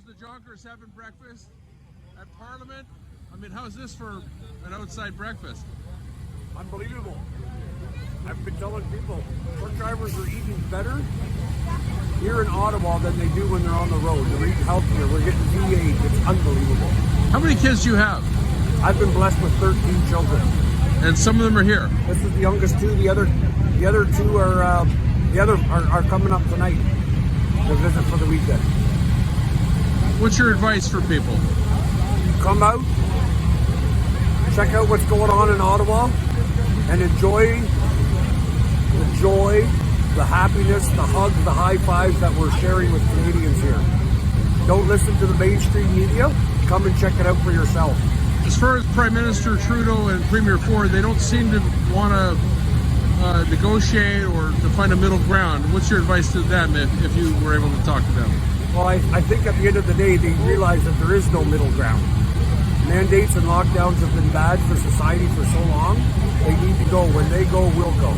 the Jonkers having breakfast at Parliament. I mean, how's this for an outside breakfast? Unbelievable. I've been telling people, truck drivers are eating better here in Ottawa than they do when they're on the road. They're eating healthier. We're getting V8. It's unbelievable. How many kids do you have? I've been blessed with 13 children. And some of them are here. This is the youngest two. The other two are coming up tonight to visit for the weekend. What's your advice for people? Come out, check out what's going on in Ottawa, and enjoy the joy, the happiness, the hugs, the high fives that we're sharing with Canadians here. Don't listen to the mainstream media. Come and check it out for yourself. As far as Prime Minister Trudeau and Premier Ford, they don't seem to want to negotiate or to find a middle ground. What's your advice to them if you were able to talk to them? Well, I think at the end of the day, they realize that there is no middle ground. Mandates and lockdowns have been bad for society for so long. They need to go. When they go, we'll go.